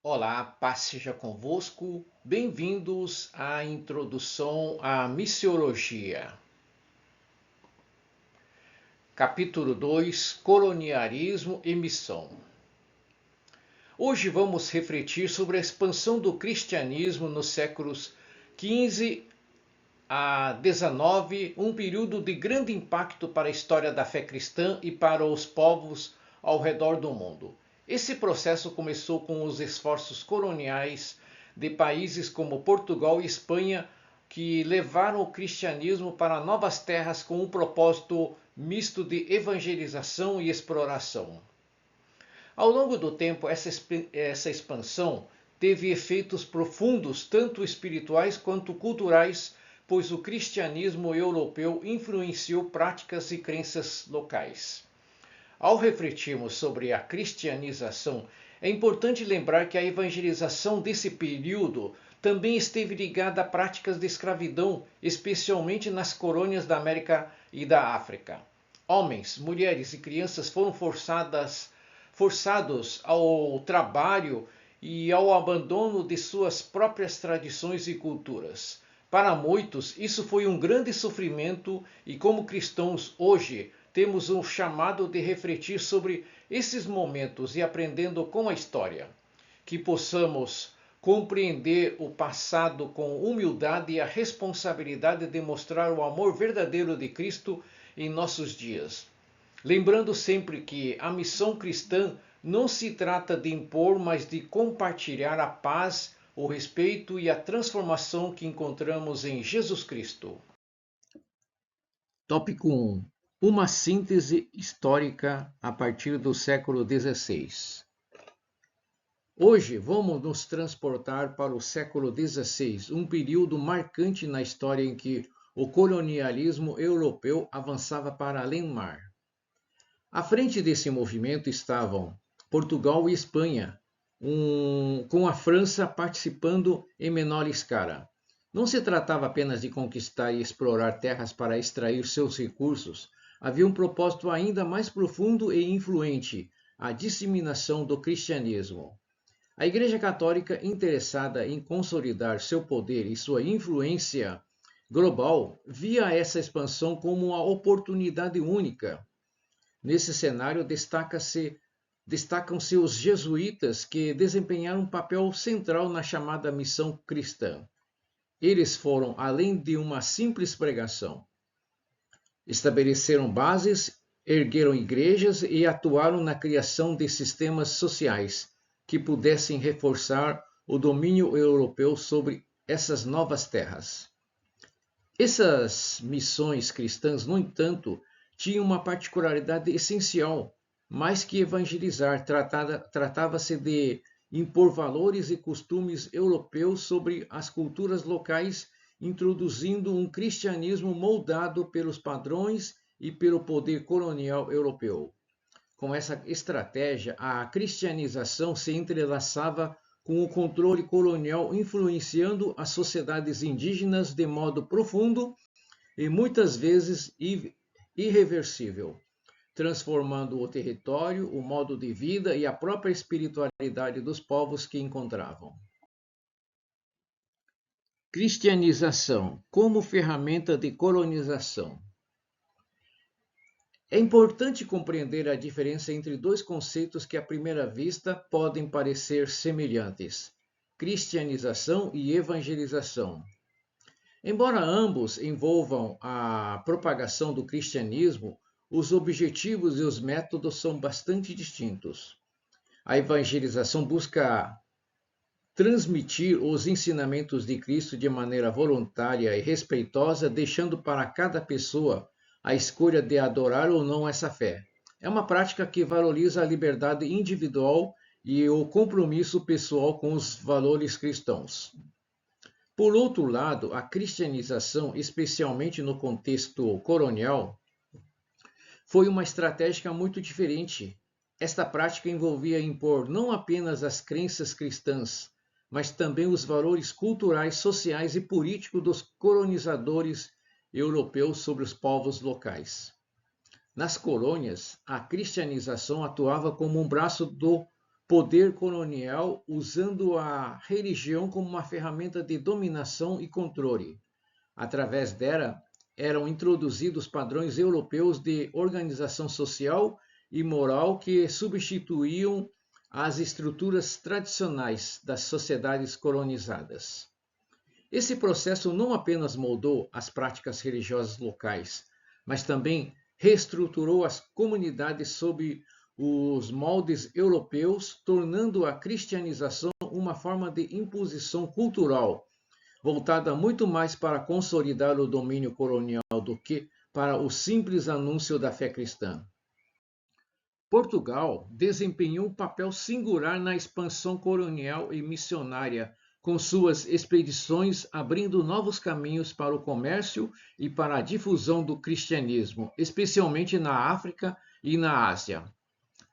Olá, paz seja convosco. Bem-vindos à introdução à missiologia. Capítulo 2: Colonialismo e missão. Hoje vamos refletir sobre a expansão do cristianismo nos séculos XV a XIX, um período de grande impacto para a história da fé cristã e para os povos ao redor do mundo. Esse processo começou com os esforços coloniais de países como Portugal e Espanha, que levaram o cristianismo para novas terras com um propósito misto de evangelização e exploração. Ao longo do tempo, essa expansão teve efeitos profundos, tanto espirituais quanto culturais, pois o cristianismo europeu influenciou práticas e crenças locais. Ao refletirmos sobre a cristianização, é importante lembrar que a evangelização desse período também esteve ligada a práticas de escravidão, especialmente nas colônias da América e da África. Homens, mulheres e crianças foram forçados ao trabalho e ao abandono de suas próprias tradições e culturas. Para muitos, isso foi um grande sofrimento e, como cristãos hoje, temos um chamado de refletir sobre esses momentos e aprendendo com a história. Que possamos compreender o passado com humildade e a responsabilidade de mostrar o amor verdadeiro de Cristo em nossos dias. Lembrando sempre que a missão cristã não se trata de impor, mas de compartilhar a paz, o respeito e a transformação que encontramos em Jesus Cristo. Tópico 1: Uma síntese histórica a partir do século XVI. Hoje vamos nos transportar para o século XVI, um período marcante na história em que o colonialismo europeu avançava para além do mar. À frente desse movimento estavam Portugal e Espanha, com a França participando em menor escala. Não se tratava apenas de conquistar e explorar terras para extrair seus recursos, havia um propósito ainda mais profundo e influente: a disseminação do cristianismo. A Igreja Católica, interessada em consolidar seu poder e sua influência global, via essa expansão como uma oportunidade única. Nesse cenário, destacam-se os jesuítas, que desempenharam um papel central na chamada missão cristã. Eles foram além de uma simples pregação. Estabeleceram bases, ergueram igrejas e atuaram na criação de sistemas sociais que pudessem reforçar o domínio europeu sobre essas novas terras. Essas missões cristãs, no entanto, tinha uma particularidade essencial: mais que evangelizar, tratava-se de impor valores e costumes europeus sobre as culturas locais, introduzindo um cristianismo moldado pelos padrões e pelo poder colonial europeu. Com essa estratégia, a cristianização se entrelaçava com o controle colonial, influenciando as sociedades indígenas de modo profundo e muitas vezes irreversível, transformando o território, o modo de vida e a própria espiritualidade dos povos que encontravam. Cristianização como ferramenta de colonização. É importante compreender a diferença entre dois conceitos que à primeira vista podem parecer semelhantes: cristianização e evangelização. Embora ambos envolvam a propagação do cristianismo, os objetivos e os métodos são bastante distintos. A evangelização busca transmitir os ensinamentos de Cristo de maneira voluntária e respeitosa, deixando para cada pessoa a escolha de adorar ou não essa fé. É uma prática que valoriza a liberdade individual e o compromisso pessoal com os valores cristãos. Por outro lado, a cristianização, especialmente no contexto colonial, foi uma estratégia muito diferente. Esta prática envolvia impor não apenas as crenças cristãs, mas também os valores culturais, sociais e políticos dos colonizadores europeus sobre os povos locais. Nas colônias, a cristianização atuava como um braço do poder colonial, usando a religião como uma ferramenta de dominação e controle. Através dela, eram introduzidos padrões europeus de organização social e moral que substituíam as estruturas tradicionais das sociedades colonizadas. Esse processo não apenas moldou as práticas religiosas locais, mas também reestruturou as comunidades sob os moldes europeus, tornando a cristianização uma forma de imposição cultural, voltada muito mais para consolidar o domínio colonial do que para o simples anúncio da fé cristã. Portugal desempenhou um papel singular na expansão colonial e missionária, com suas expedições abrindo novos caminhos para o comércio e para a difusão do cristianismo, especialmente na África e na Ásia.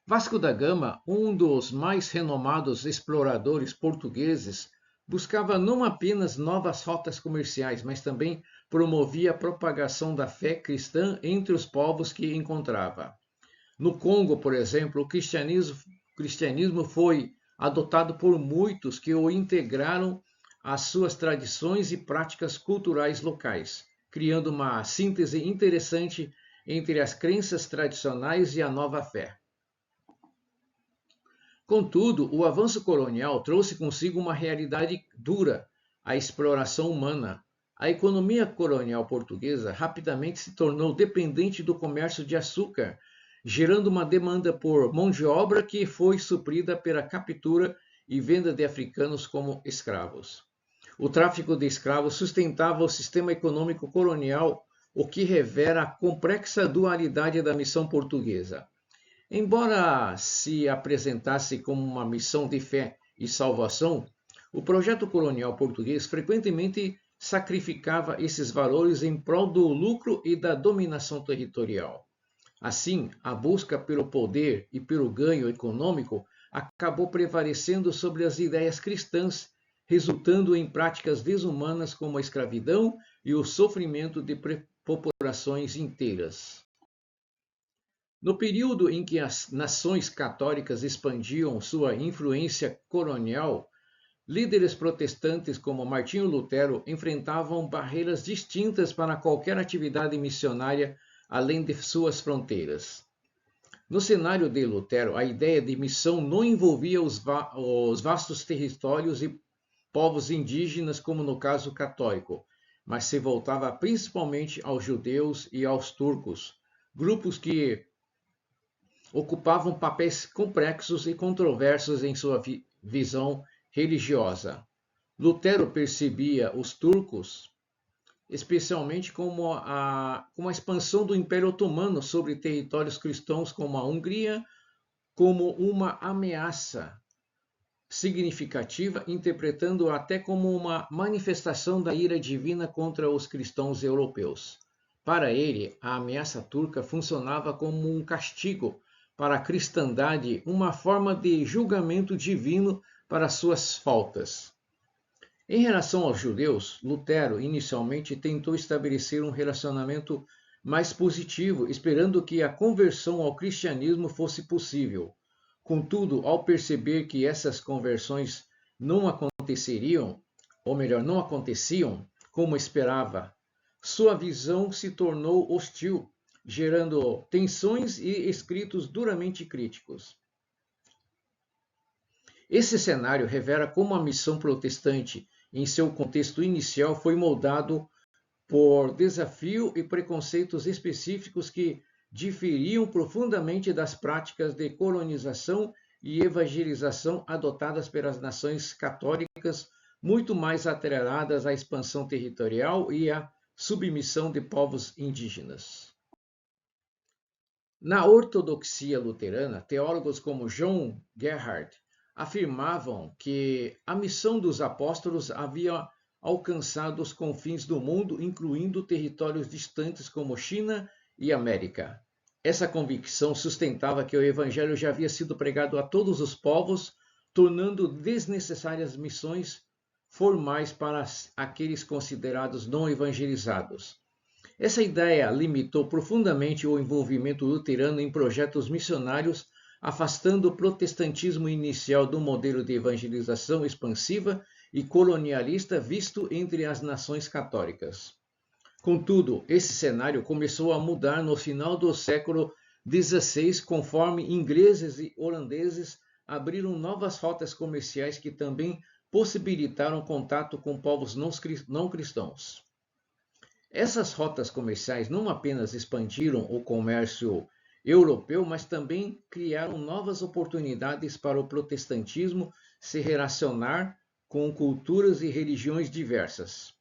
Vasco da Gama, um dos mais renomados exploradores portugueses, buscava não apenas novas rotas comerciais, mas também promovia a propagação da fé cristã entre os povos que encontrava. No Congo, por exemplo, o cristianismo foi adotado por muitos que o integraram às suas tradições e práticas culturais locais, criando uma síntese interessante entre as crenças tradicionais e a nova fé. Contudo, o avanço colonial trouxe consigo uma realidade dura, a exploração humana. A economia colonial portuguesa rapidamente se tornou dependente do comércio de açúcar, gerando uma demanda por mão de obra que foi suprida pela captura e venda de africanos como escravos. O tráfico de escravos sustentava o sistema econômico colonial, o que revela a complexa dualidade da missão portuguesa. Embora se apresentasse como uma missão de fé e salvação, o projeto colonial português frequentemente sacrificava esses valores em prol do lucro e da dominação territorial. Assim, a busca pelo poder e pelo ganho econômico acabou prevalecendo sobre as ideias cristãs, resultando em práticas desumanas como a escravidão e o sofrimento de populações inteiras. No período em que as nações católicas expandiam sua influência colonial, líderes protestantes como Martinho Lutero enfrentavam barreiras distintas para qualquer atividade missionária além de suas fronteiras. No cenário de Lutero, a ideia de missão não envolvia os vastos territórios e povos indígenas, como no caso católico, mas se voltava principalmente aos judeus e aos turcos, grupos que ocupavam papéis complexos e controversos em sua visão religiosa. Lutero percebia os turcos especialmente como a expansão do Império Otomano sobre territórios cristãos como a Hungria, como uma ameaça significativa, interpretando até como uma manifestação da ira divina contra os cristãos europeus. Para ele, a ameaça turca funcionava como um castigo para a cristandade, uma forma de julgamento divino para suas faltas. Em relação aos judeus, Lutero inicialmente tentou estabelecer um relacionamento mais positivo, esperando que a conversão ao cristianismo fosse possível. Contudo, ao perceber que essas conversões não aconteceriam, ou melhor, não aconteciam como esperava, sua visão se tornou hostil, gerando tensões e escritos duramente críticos. Esse cenário revela como a missão protestante, em seu contexto inicial, foi moldado por desafio e preconceitos específicos que diferiam profundamente das práticas de colonização e evangelização adotadas pelas nações católicas, muito mais atreladas à expansão territorial e à submissão de povos indígenas. Na ortodoxia luterana, teólogos como John Gerhard afirmavam que a missão dos apóstolos havia alcançado os confins do mundo, incluindo territórios distantes como China e América. Essa convicção sustentava que o evangelho já havia sido pregado a todos os povos, tornando desnecessárias missões formais para aqueles considerados não evangelizados. Essa ideia limitou profundamente o envolvimento luterano em projetos missionários afastando o protestantismo inicial do modelo de evangelização expansiva e colonialista visto entre as nações católicas. Contudo, esse cenário começou a mudar no final do século XVI, conforme ingleses e holandeses abriram novas rotas comerciais que também possibilitaram contato com povos não cristãos. Essas rotas comerciais não apenas expandiram o comércio europeu, mas também criaram novas oportunidades para o protestantismo se relacionar com culturas e religiões diversas.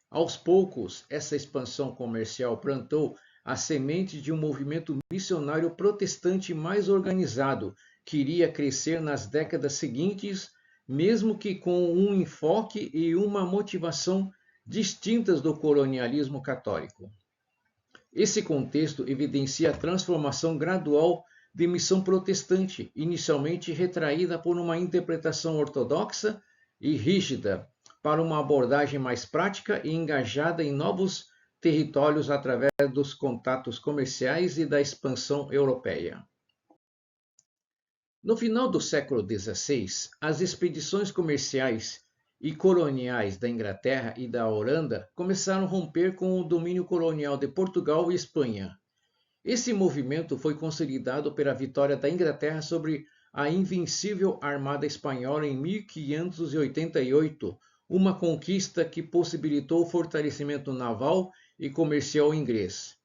Aos poucos, essa expansão comercial plantou a semente de um movimento missionário protestante mais organizado, que iria crescer nas décadas seguintes, mesmo que com um enfoque e uma motivação distintas do colonialismo católico. Esse contexto evidencia a transformação gradual de missão protestante, inicialmente retraída por uma interpretação ortodoxa e rígida, para uma abordagem mais prática e engajada em novos territórios através dos contatos comerciais e da expansão europeia. No final do século XVI, as expedições comerciais e coloniais da Inglaterra e da Holanda começaram a romper com o domínio colonial de Portugal e Espanha. Esse movimento foi consolidado pela vitória da Inglaterra sobre a invencível Armada Espanhola em 1588, uma conquista que possibilitou o fortalecimento naval e comercial inglês.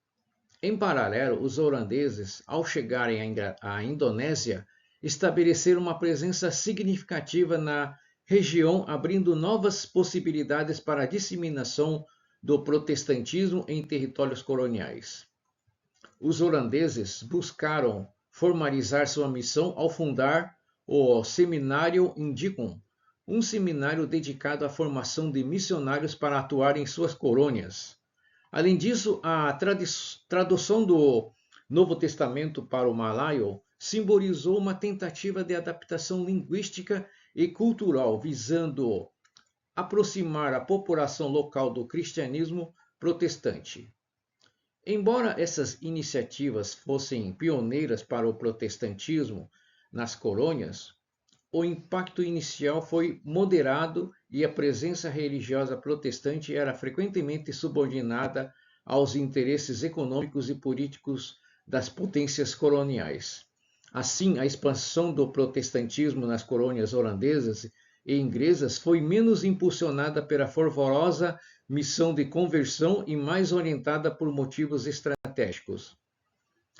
Em paralelo, os holandeses, ao chegarem à Indonésia, estabeleceram uma presença significativa na região, abrindo novas possibilidades para a disseminação do protestantismo em territórios coloniais. Os holandeses buscaram formalizar sua missão ao fundar o Seminário Indicum, um seminário dedicado à formação de missionários para atuar em suas colônias. Além disso, a tradução do Novo Testamento para o malaio simbolizou uma tentativa de adaptação linguística e cultural, visando aproximar a população local do cristianismo protestante. Embora essas iniciativas fossem pioneiras para o protestantismo nas colônias, o impacto inicial foi moderado e a presença religiosa protestante era frequentemente subordinada aos interesses econômicos e políticos das potências coloniais. Assim, a expansão do protestantismo nas colônias holandesas e inglesas foi menos impulsionada pela fervorosa missão de conversão e mais orientada por motivos estratégicos.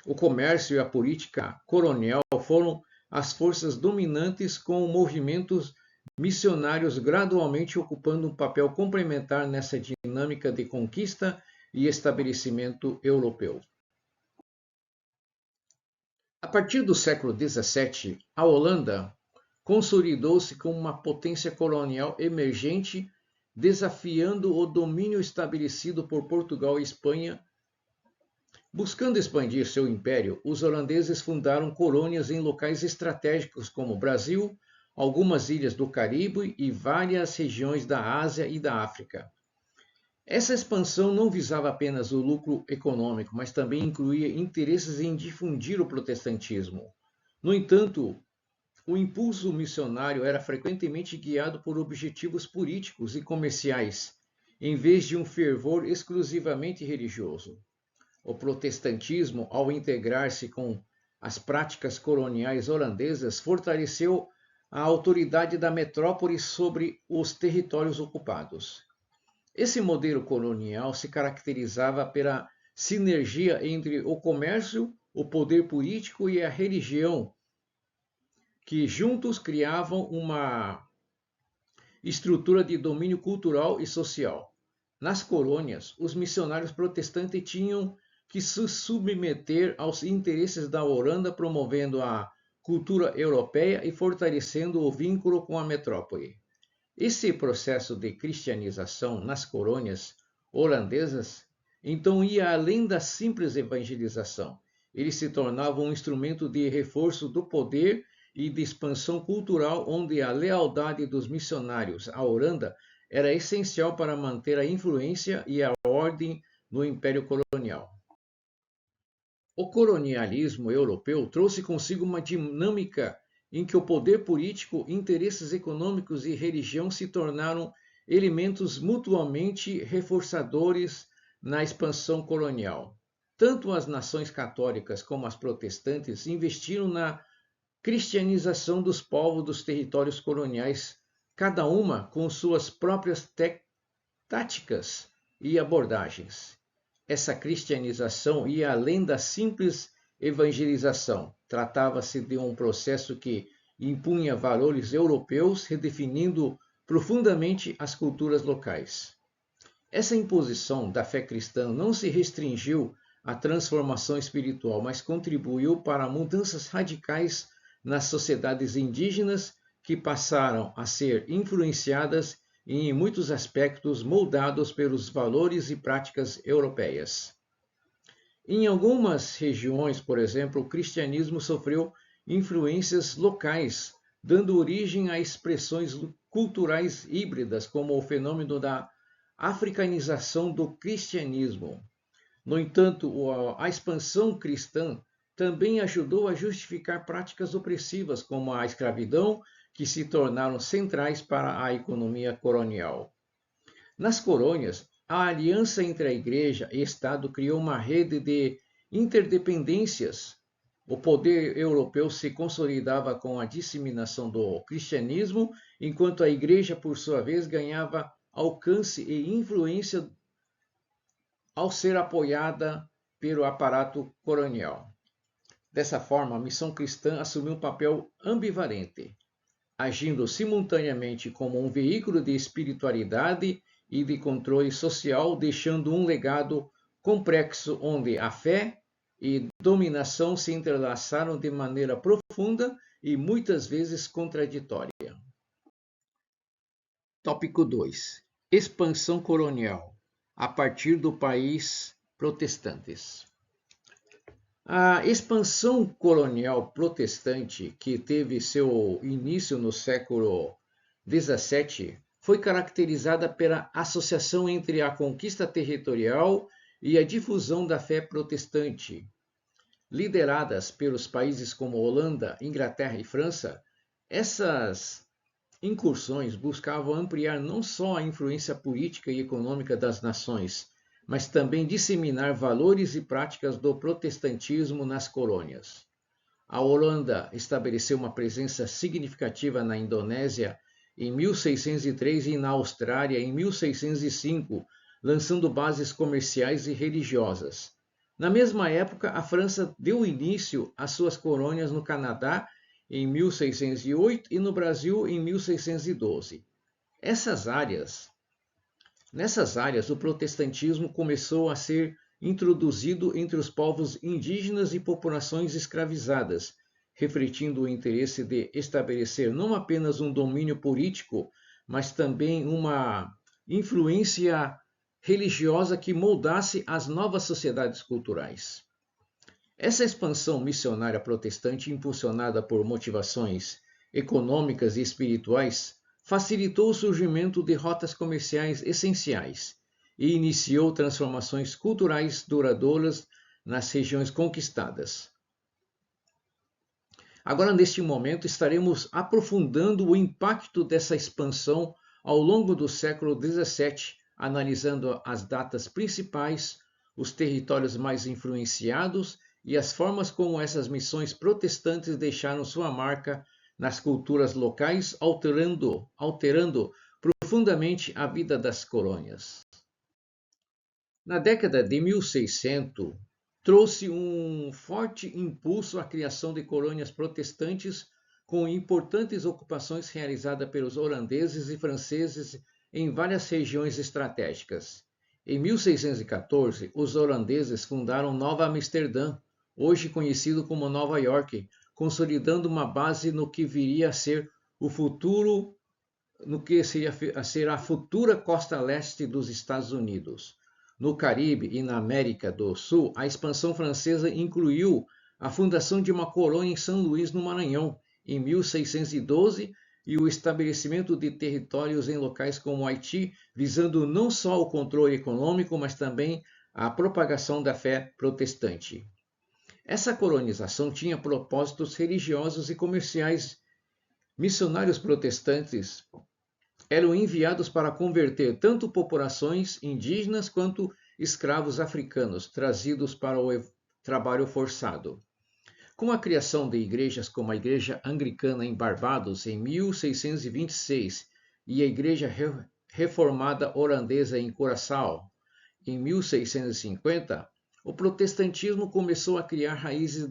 O comércio e a política colonial foram as forças dominantes, com movimentos missionários gradualmente ocupando um papel complementar nessa dinâmica de conquista e estabelecimento europeu. A partir do século XVII, a Holanda consolidou-se como uma potência colonial emergente, desafiando o domínio estabelecido por Portugal e Espanha. Buscando expandir seu império, os holandeses fundaram colônias em locais estratégicos como o Brasil, algumas ilhas do Caribe e várias regiões da Ásia e da África. Essa expansão não visava apenas o lucro econômico, mas também incluía interesses em difundir o protestantismo. No entanto, o impulso missionário era frequentemente guiado por objetivos políticos e comerciais, em vez de um fervor exclusivamente religioso. O protestantismo, ao integrar-se com as práticas coloniais holandesas, fortaleceu a autoridade da metrópole sobre os territórios ocupados. Esse modelo colonial se caracterizava pela sinergia entre o comércio, o poder político e a religião, que juntos criavam uma estrutura de domínio cultural e social. Nas colônias, os missionários protestantes tinham que se submeter aos interesses da Holanda, promovendo a cultura europeia e fortalecendo o vínculo com a metrópole. Esse processo de cristianização nas colônias holandesas então ia além da simples evangelização. Ele se tornava um instrumento de reforço do poder e de expansão cultural, onde a lealdade dos missionários à Holanda era essencial para manter a influência e a ordem no Império Colonial. O colonialismo europeu trouxe consigo uma dinâmica em que o poder político, interesses econômicos e religião se tornaram elementos mutuamente reforçadores na expansão colonial. Tanto as nações católicas como as protestantes investiram na cristianização dos povos dos territórios coloniais, cada uma com suas próprias táticas e abordagens. Essa cristianização ia além da simples evangelização. Tratava-se de um processo que impunha valores europeus, redefinindo profundamente as culturas locais. Essa imposição da fé cristã não se restringiu à transformação espiritual, mas contribuiu para mudanças radicais nas sociedades indígenas que passaram a ser influenciadas e, em muitos aspectos, moldados pelos valores e práticas europeias. Em algumas regiões, por exemplo, o cristianismo sofreu influências locais, dando origem a expressões culturais híbridas, como o fenômeno da africanização do cristianismo. No entanto, a expansão cristã também ajudou a justificar práticas opressivas, como a escravidão, que se tornaram centrais para a economia colonial. Nas colônias, a aliança entre a Igreja e Estado criou uma rede de interdependências. O poder europeu se consolidava com a disseminação do cristianismo, enquanto a Igreja, por sua vez, ganhava alcance e influência ao ser apoiada pelo aparato colonial. Dessa forma, a missão cristã assumiu um papel ambivalente, agindo simultaneamente como um veículo de espiritualidade e de controle social, deixando um legado complexo onde a fé e dominação se entrelaçaram de maneira profunda e muitas vezes contraditória. Tópico 2. Expansão colonial a partir do país protestantes. A expansão colonial protestante, que teve seu início no século XVII, foi caracterizada pela associação entre a conquista territorial e a difusão da fé protestante. Lideradas pelos países como Holanda, Inglaterra e França, essas incursões buscavam ampliar não só a influência política e econômica das nações, mas também disseminar valores e práticas do protestantismo nas colônias. A Holanda estabeleceu uma presença significativa na Indonésia em 1603 e na Austrália em 1605, lançando bases comerciais e religiosas. Na mesma época, a França deu início às suas colônias no Canadá em 1608 e no Brasil em 1612. Nessas áreas, o protestantismo começou a ser introduzido entre os povos indígenas e populações escravizadas, refletindo o interesse de estabelecer não apenas um domínio político, mas também uma influência religiosa que moldasse as novas sociedades culturais. Essa expansão missionária protestante, impulsionada por motivações econômicas e espirituais, facilitou o surgimento de rotas comerciais essenciais e iniciou transformações culturais duradouras nas regiões conquistadas. Agora, neste momento, estaremos aprofundando o impacto dessa expansão ao longo do século XVII, analisando as datas principais, os territórios mais influenciados e as formas como essas missões protestantes deixaram sua marca nas culturas locais, alterando profundamente a vida das colônias. Na década de 1600, trouxe um forte impulso à criação de colônias protestantes, com importantes ocupações realizadas pelos holandeses e franceses em várias regiões estratégicas. Em 1614, os holandeses fundaram Nova Amsterdã, hoje conhecido como Nova York, consolidando uma base no que viria a ser a futura costa leste dos Estados Unidos. No Caribe e na América do Sul, a expansão francesa incluiu a fundação de uma colônia em São Luís, no Maranhão, em 1612, e o estabelecimento de territórios em locais como Haiti, visando não só o controle econômico, mas também a propagação da fé protestante. Essa colonização tinha propósitos religiosos e comerciais. Missionários protestantes eram enviados para converter tanto populações indígenas quanto escravos africanos trazidos para o trabalho forçado. Com a criação de igrejas como a Igreja Anglicana em Barbados em 1626 e a Igreja Reformada Holandesa em Curaçao em 1650, o protestantismo começou a criar raízes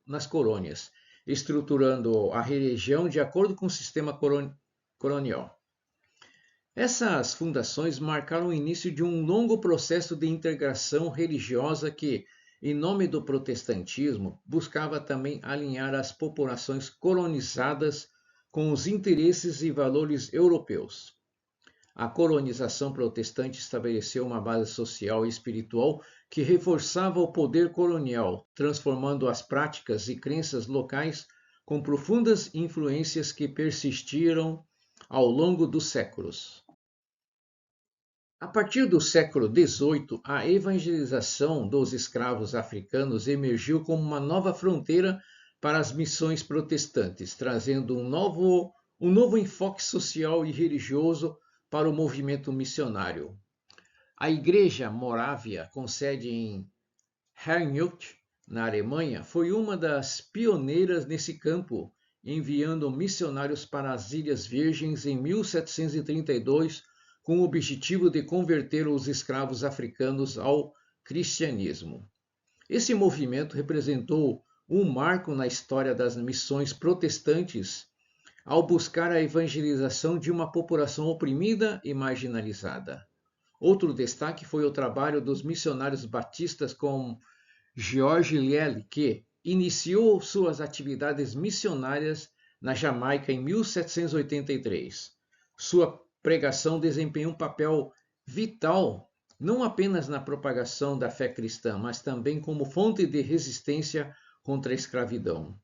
nas colônias, estruturando a religião de acordo com o sistema colonial. Essas fundações marcaram o início de um longo processo de integração religiosa que, em nome do protestantismo, buscava também alinhar as populações colonizadas com os interesses e valores europeus. A colonização protestante estabeleceu uma base social e espiritual que reforçava o poder colonial, transformando as práticas e crenças locais com profundas influências que persistiram ao longo dos séculos. A partir do século XVIII, a evangelização dos escravos africanos emergiu como uma nova fronteira para as missões protestantes, trazendo um novo enfoque social e religioso para o movimento missionário. A Igreja Morávia, com sede em Herrnhut, na Alemanha, foi uma das pioneiras nesse campo, enviando missionários para as Ilhas Virgens em 1732, com o objetivo de converter os escravos africanos ao cristianismo. Esse movimento representou um marco na história das missões protestantes ao buscar a evangelização de uma população oprimida e marginalizada. Outro destaque foi o trabalho dos missionários batistas como George Liele, que iniciou suas atividades missionárias na Jamaica em 1783. Sua pregação desempenhou um papel vital não apenas na propagação da fé cristã, mas também como fonte de resistência contra a escravidão.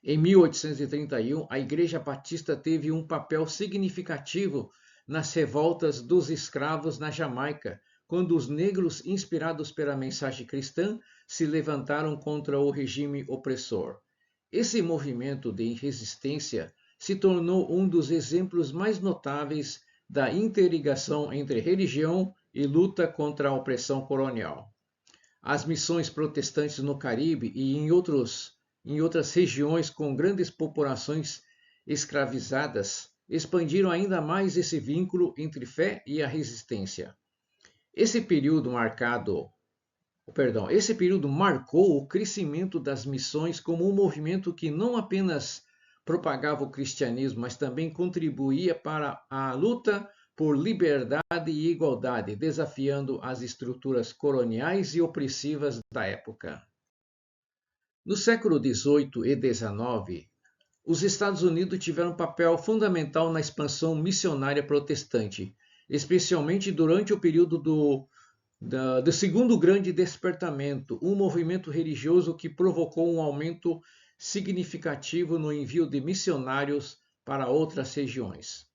Em 1831, a Igreja Batista teve um papel significativo nas revoltas dos escravos na Jamaica, quando os negros, inspirados pela mensagem cristã, se levantaram contra o regime opressor. Esse movimento de resistência se tornou um dos exemplos mais notáveis da interligação entre religião e luta contra a opressão colonial. As missões protestantes no Caribe e em outras regiões com grandes populações escravizadas expandiram ainda mais esse vínculo entre fé e a resistência. Esse período marcou o crescimento das missões como um movimento que não apenas propagava o cristianismo, mas também contribuía para a luta por liberdade e igualdade, desafiando as estruturas coloniais e opressivas da época. No século XVIII e XIX, os Estados Unidos tiveram um papel fundamental na expansão missionária protestante, especialmente durante o período do Segundo Grande Despertamento, um movimento religioso que provocou um aumento significativo no envio de missionários para outras regiões.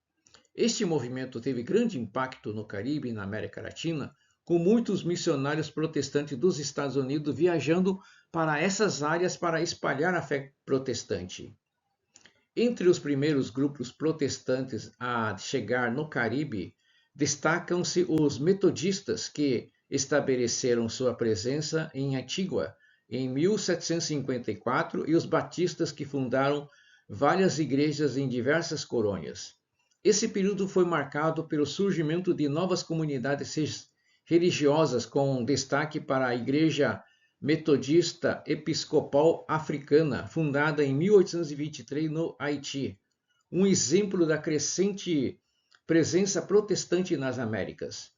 Este movimento teve grande impacto no Caribe e na América Latina, com muitos missionários protestantes dos Estados Unidos viajando para essas áreas para espalhar a fé protestante. Entre os primeiros grupos protestantes a chegar no Caribe, destacam-se os metodistas, que estabeleceram sua presença em Antigua em 1754, e os batistas, que fundaram várias igrejas em diversas colônias. Esse período foi marcado pelo surgimento de novas comunidades religiosas, com destaque para a Igreja Metodista Episcopal Africana, fundada em 1823 no Haiti, um exemplo da crescente presença protestante nas Américas.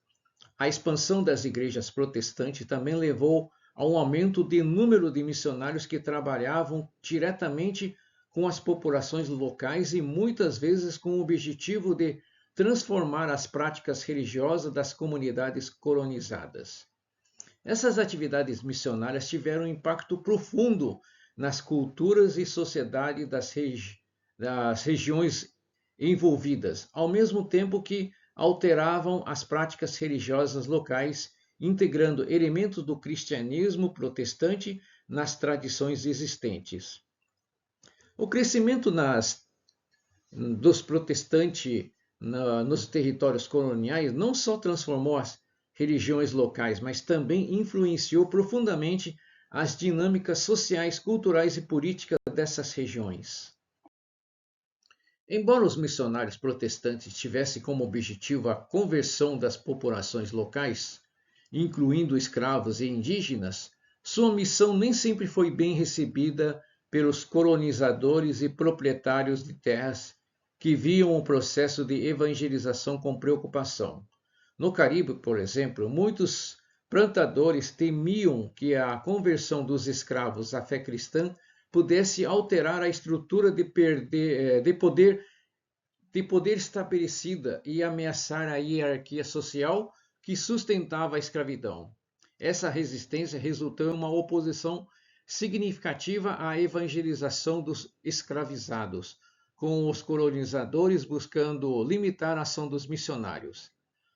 A expansão das igrejas protestantes também levou a um aumento de número de missionários que trabalhavam diretamente com as populações locais e muitas vezes com o objetivo de transformar as práticas religiosas das comunidades colonizadas. Essas atividades missionárias tiveram um impacto profundo nas culturas e sociedade das regiões envolvidas, ao mesmo tempo que alteravam as práticas religiosas locais, integrando elementos do cristianismo protestante nas tradições existentes. O crescimento dos protestantes nos territórios coloniais não só transformou as religiões locais, mas também influenciou profundamente as dinâmicas sociais, culturais e políticas dessas regiões. Embora os missionários protestantes tivessem como objetivo a conversão das populações locais, incluindo escravos e indígenas, sua missão nem sempre foi bem recebida pelos colonizadores e proprietários de terras que viam o processo de evangelização com preocupação. No Caribe, por exemplo, muitos plantadores temiam que a conversão dos escravos à fé cristã pudesse alterar a estrutura de poder estabelecida e ameaçar a hierarquia social que sustentava a escravidão. Essa resistência resultou em uma oposição significativa à evangelização dos escravizados, com os colonizadores buscando limitar a ação dos missionários.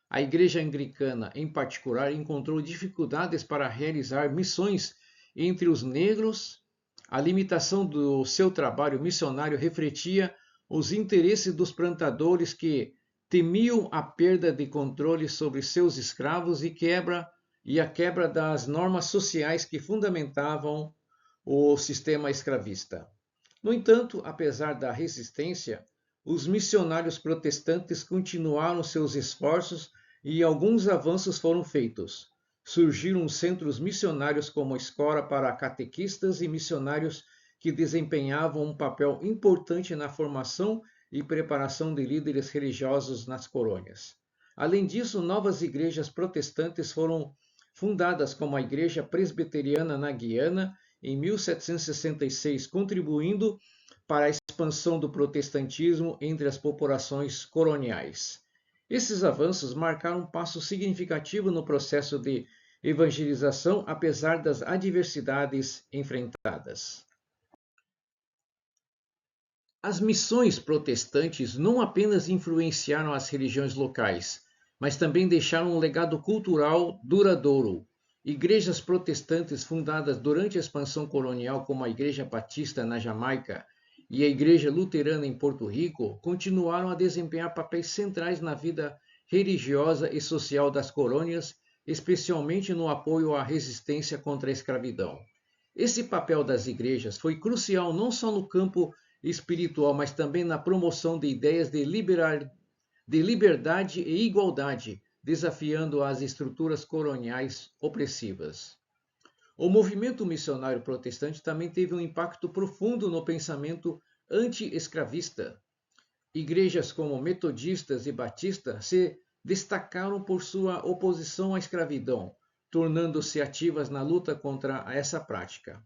A Igreja Anglicana, em particular, encontrou dificuldades para realizar missões entre os negros. A limitação do seu trabalho missionário refletia os interesses dos plantadores que temiam a perda de controle sobre seus escravos e a quebra das normas sociais que fundamentavam o sistema escravista. No entanto, apesar da resistência, os missionários protestantes continuaram seus esforços e alguns avanços foram feitos. Surgiram centros missionários como escola para catequistas e missionários que desempenhavam um papel importante na formação e preparação de líderes religiosos nas colônias. Além disso, novas igrejas protestantes foram fundadas, como a Igreja Presbiteriana na Guiana, em 1766, contribuindo para a expansão do protestantismo entre as populações coloniais. Esses avanços marcaram um passo significativo no processo de evangelização, apesar das adversidades enfrentadas. As missões protestantes não apenas influenciaram as religiões locais, mas também deixaram um legado cultural duradouro. Igrejas protestantes fundadas durante a expansão colonial, como a Igreja Batista na Jamaica e a Igreja Luterana em Porto Rico, continuaram a desempenhar papéis centrais na vida religiosa e social das colônias, especialmente no apoio à resistência contra a escravidão. Esse papel das igrejas foi crucial não só no campo espiritual, mas também na promoção de ideias de liberdade e igualdade, desafiando as estruturas coloniais opressivas. O movimento missionário protestante também teve um impacto profundo no pensamento anti-escravista. Igrejas como metodistas e batistas se destacaram por sua oposição à escravidão, tornando-se ativas na luta contra essa prática.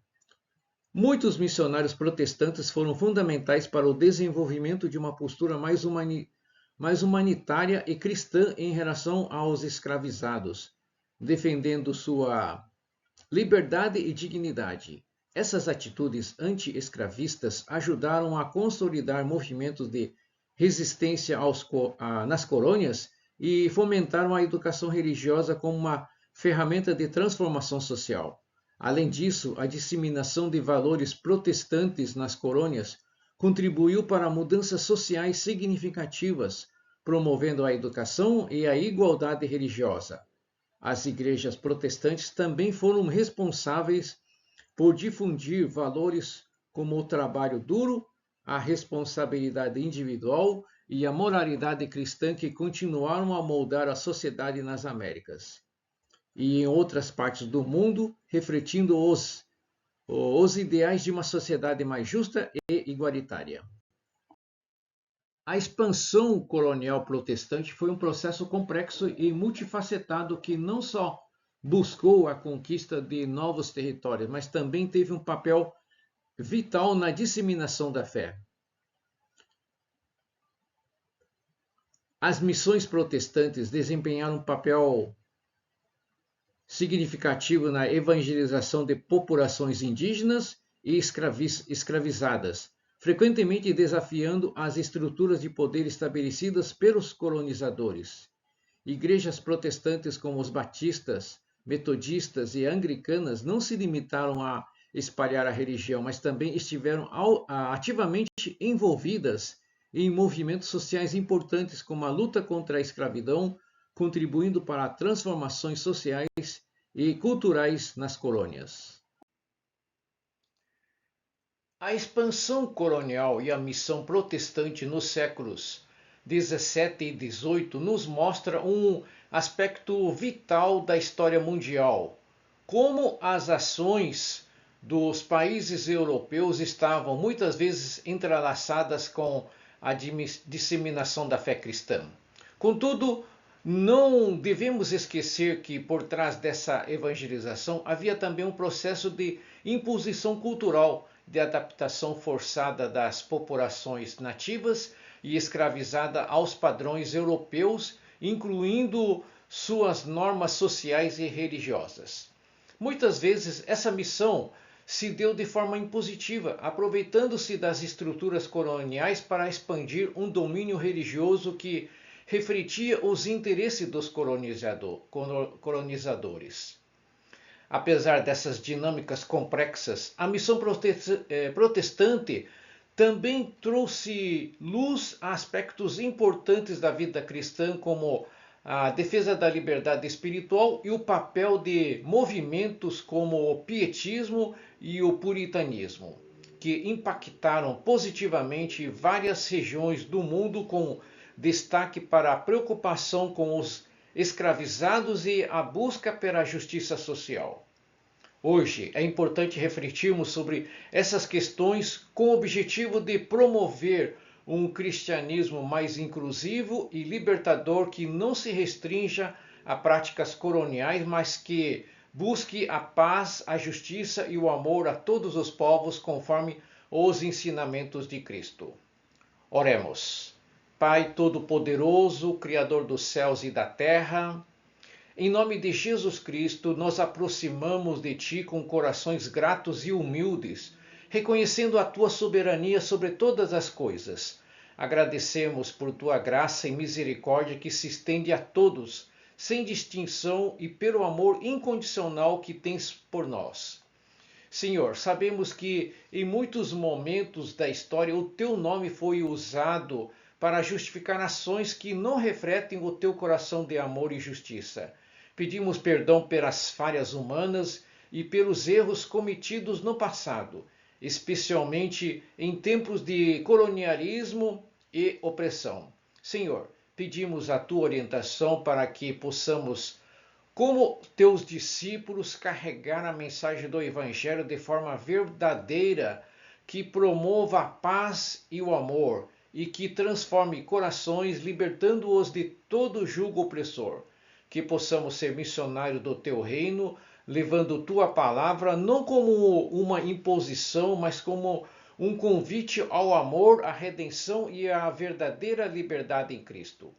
Muitos missionários protestantes foram fundamentais para o desenvolvimento de uma postura mais humanitária e cristã em relação aos escravizados, defendendo sua liberdade e dignidade. Essas atitudes anti-escravistas ajudaram a consolidar movimentos de resistência nas colônias e fomentaram a educação religiosa como uma ferramenta de transformação social. Além disso, a disseminação de valores protestantes nas colônias contribuiu para mudanças sociais significativas, promovendo a educação e a igualdade religiosa. As igrejas protestantes também foram responsáveis por difundir valores como o trabalho duro, a responsabilidade individual e a moralidade cristã que continuaram a moldar a sociedade nas Américas e em outras partes do mundo, refletindo os ideais de uma sociedade mais justa e igualitária. A expansão colonial protestante foi um processo complexo e multifacetado que não só buscou a conquista de novos territórios, mas também teve um papel vital na disseminação da fé. As missões protestantes desempenharam um papel significativo na evangelização de populações indígenas e escravizadas, frequentemente desafiando as estruturas de poder estabelecidas pelos colonizadores. Igrejas protestantes como os batistas, metodistas e anglicanas não se limitaram a espalhar a religião, mas também estiveram ativamente envolvidas em movimentos sociais importantes como a luta contra a escravidão, contribuindo para transformações sociais e culturais nas colônias. A expansão colonial e a missão protestante nos séculos 17 e 18 nos mostra um aspecto vital da história mundial, como as ações dos países europeus estavam muitas vezes entrelaçadas com a disseminação da fé cristã. Contudo, não devemos esquecer que por trás dessa evangelização havia também um processo de imposição cultural, de adaptação forçada das populações nativas e escravizada aos padrões europeus, incluindo suas normas sociais e religiosas. Muitas vezes essa missão se deu de forma impositiva, aproveitando-se das estruturas coloniais para expandir um domínio religioso que refletia os interesses dos colonizadores. Apesar dessas dinâmicas complexas, a missão protestante também trouxe luz a aspectos importantes da vida cristã, como a defesa da liberdade espiritual e o papel de movimentos como o pietismo e o puritanismo, que impactaram positivamente várias regiões do mundo, com destaque para a preocupação com os escravizados e a busca pela justiça social. Hoje é importante refletirmos sobre essas questões com o objetivo de promover um cristianismo mais inclusivo e libertador, que não se restrinja a práticas coloniais, mas que busque a paz, a justiça e o amor a todos os povos, conforme os ensinamentos de Cristo. Oremos. Pai Todo-Poderoso, Criador dos céus e da terra, em nome de Jesus Cristo, nos aproximamos de Ti com corações gratos e humildes, reconhecendo a Tua soberania sobre todas as coisas. Agradecemos por Tua graça e misericórdia que se estende a todos, sem distinção, e pelo amor incondicional que tens por nós. Senhor, sabemos que em muitos momentos da história o Teu nome foi usado para justificar ações que não refletem o Teu coração de amor e justiça. Pedimos perdão pelas falhas humanas e pelos erros cometidos no passado, especialmente em tempos de colonialismo e opressão. Senhor, pedimos a Tua orientação para que possamos, como Teus discípulos, carregar a mensagem do Evangelho de forma verdadeira, que promova a paz e o amor e que transforme corações, libertando-os de todo jugo opressor. Que possamos ser missionários do Teu reino, levando Tua palavra não como uma imposição, mas como um convite ao amor, à redenção e à verdadeira liberdade em Cristo.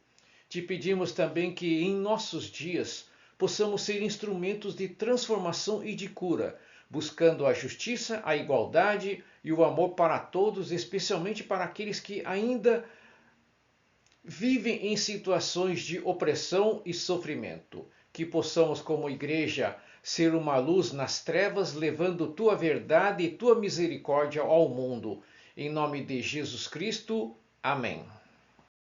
Te pedimos também que em nossos dias possamos ser instrumentos de transformação e de cura, buscando a justiça, a igualdade e o amor para todos, especialmente para aqueles que ainda vivem em situações de opressão e sofrimento. Que possamos, como igreja, ser uma luz nas trevas, levando Tua verdade e Tua misericórdia ao mundo. Em nome de Jesus Cristo. Amém.